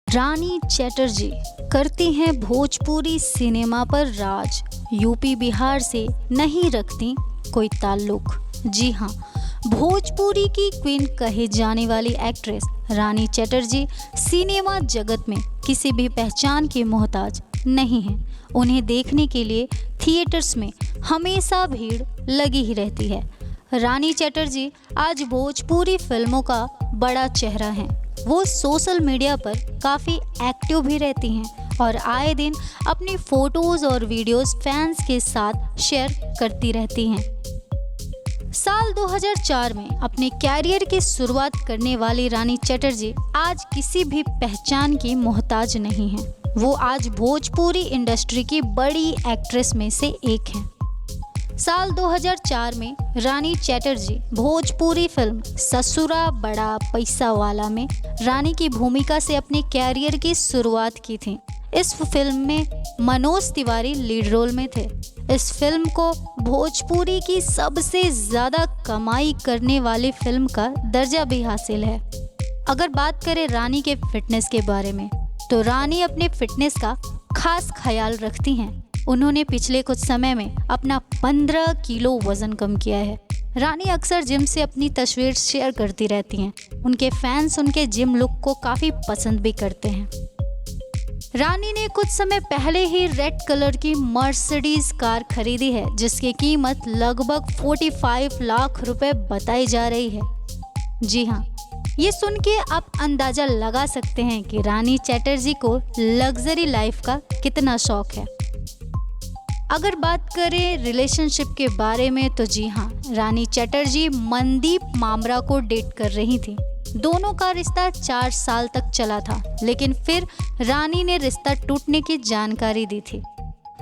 रानी चटर्जी करती हैं भोजपुरी सिनेमा पर राज। यूपी बिहार से नहीं रखती कोई ताल्लुक। जी हाँ, भोजपुरी की क्वीन कहे जाने वाली एक्ट्रेस रानी चटर्जी सिनेमा जगत में किसी भी पहचान की मोहताज नहीं है। उन्हें देखने के लिए थिएटर्स में हमेशा भीड़ लगी ही रहती है। रानी चटर्जी आज भोजपुरी फिल्मों का बड़ा चेहरा हैं। वो सोशल मीडिया पर काफ़ी एक्टिव भी रहती हैं और आए दिन अपनी फ़ोटोज़ और वीडियोस फैंस के साथ शेयर करती रहती हैं। साल 2004 में अपने कैरियर की शुरुआत करने वाली रानी चटर्जी आज किसी भी पहचान की मोहताज नहीं हैं। वो आज भोजपुरी इंडस्ट्री की बड़ी एक्ट्रेस में से एक हैं। साल 2004 में रानी चटर्जी भोजपुरी फिल्म ससुरा बड़ा पैसा वाला में रानी की भूमिका से अपने कैरियर की शुरुआत की थी। इस फिल्म में मनोज तिवारी लीड रोल में थे। इस फिल्म को भोजपुरी की सबसे ज़्यादा कमाई करने वाली फिल्म का दर्जा भी हासिल है। अगर बात करें रानी के फिटनेस के बारे में, तो रानी अपने फिटनेस का खास ख्याल रखती हैं। उन्होंने पिछले कुछ समय में अपना 15 किलो वजन कम किया है। रानी अक्सर जिम से अपनी तस्वीर शेयर करती रहती हैं। उनके फैंस उनके जिम लुक को काफ़ी पसंद भी करते हैं। रानी ने कुछ समय पहले ही रेड कलर की मर्सिडीज कार खरीदी है, जिसकी कीमत लगभग 45 लाख रुपए बताई जा रही है। जी हाँ, ये सुन के आप अंदाजा लगा सकते हैं कि रानी चटर्जी को लग्जरी लाइफ का कितना शौक है। अगर बात करें रिलेशनशिप के बारे में, तो जी हाँ, रानी चटर्जी मनदीप मामरा को डेट कर रही थी। दोनों का रिश्ता 4 साल तक चला था, लेकिन फिर रानी ने रिश्ता टूटने की जानकारी दी थी।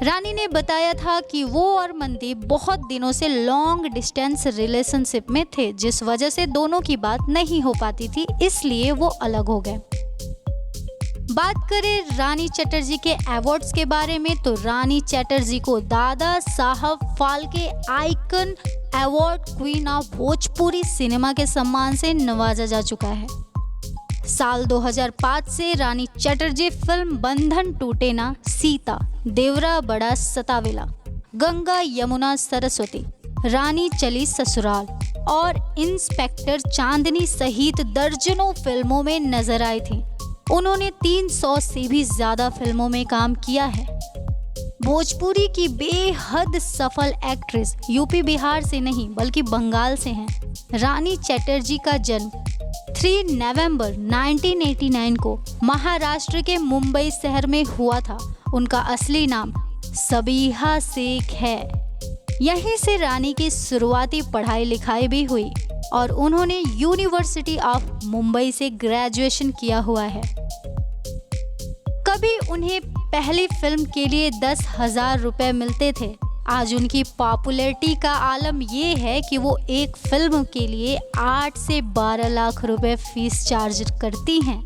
रानी ने बताया था कि वो और मनदीप बहुत दिनों से लॉन्ग डिस्टेंस रिलेशनशिप में थे, जिस वजह से दोनों की बात नहीं हो पाती थी, इसलिए वो अलग हो गए। बात करें रानी चटर्जी के अवार्ड्स के बारे में, तो रानी चटर्जी को Dada Saheb Phalke icon award queen of Bhojpuri cinema के सम्मान से नवाजा जा चुका है। साल 2005 से रानी चटर्जी फिल्म बंधन टूटे ना, सीता, देवरा बड़ा सतावेला, गंगा यमुना सरस्वती, रानी चली ससुराल और इंस्पेक्टर चांदनी सहित दर्जनों फिल्मों में नजर आई थी। उन्होंने 300 से भी ज्यादा फिल्मों में काम किया है। भोजपुरी की बेहद सफल एक्ट्रेस यूपी बिहार से नहीं बल्कि बंगाल से हैं। रानी चटर्जी का जन्म 3 नवंबर 1989 को महाराष्ट्र के मुंबई शहर में हुआ था। उनका असली नाम सबीहा शेख है। यहीं से रानी की शुरुआती पढ़ाई लिखाई भी हुई और उन्होंने यूनिवर्सिटी ऑफ मुंबई से ग्रेजुएशन किया हुआ है। कभी उन्हें पहली फिल्म के लिए 10,000 रुपए मिलते थे। आज उनकी पॉपुलैरिटी का आलम ये है कि वो एक फिल्म के लिए 8 से 12 लाख रुपए फीस चार्ज करती हैं।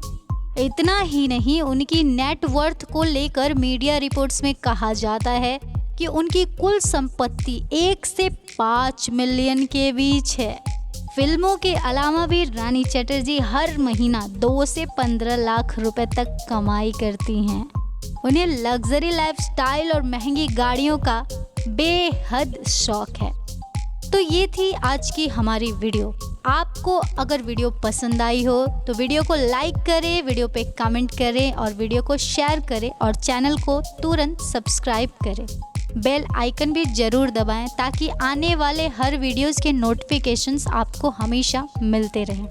इतना ही नहीं, उनकी नेटवर्थ को लेकर मीडिया रिपोर्ट्स में कहा जाता है कि उनकी कुल संपत्ति 1 से 5 मिलियन के बीच है। फिल्मों के अलावा भी रानी चटर्जी हर महीना 2 से 15 लाख रुपए तक कमाई करती हैं। उन्हें लग्जरी लाइफस्टाइल और महंगी गाड़ियों का बेहद शौक है। तो ये थी आज की हमारी वीडियो। आपको अगर वीडियो पसंद आई हो तो वीडियो को लाइक करें, वीडियो पे कमेंट करें और वीडियो को शेयर करें और चैनल को तुरंत सब्सक्राइब करें। बेल आइकन भी ज़रूर दबाएं ताकि आने वाले हर वीडियोस के नोटिफिकेशंस आपको हमेशा मिलते रहें।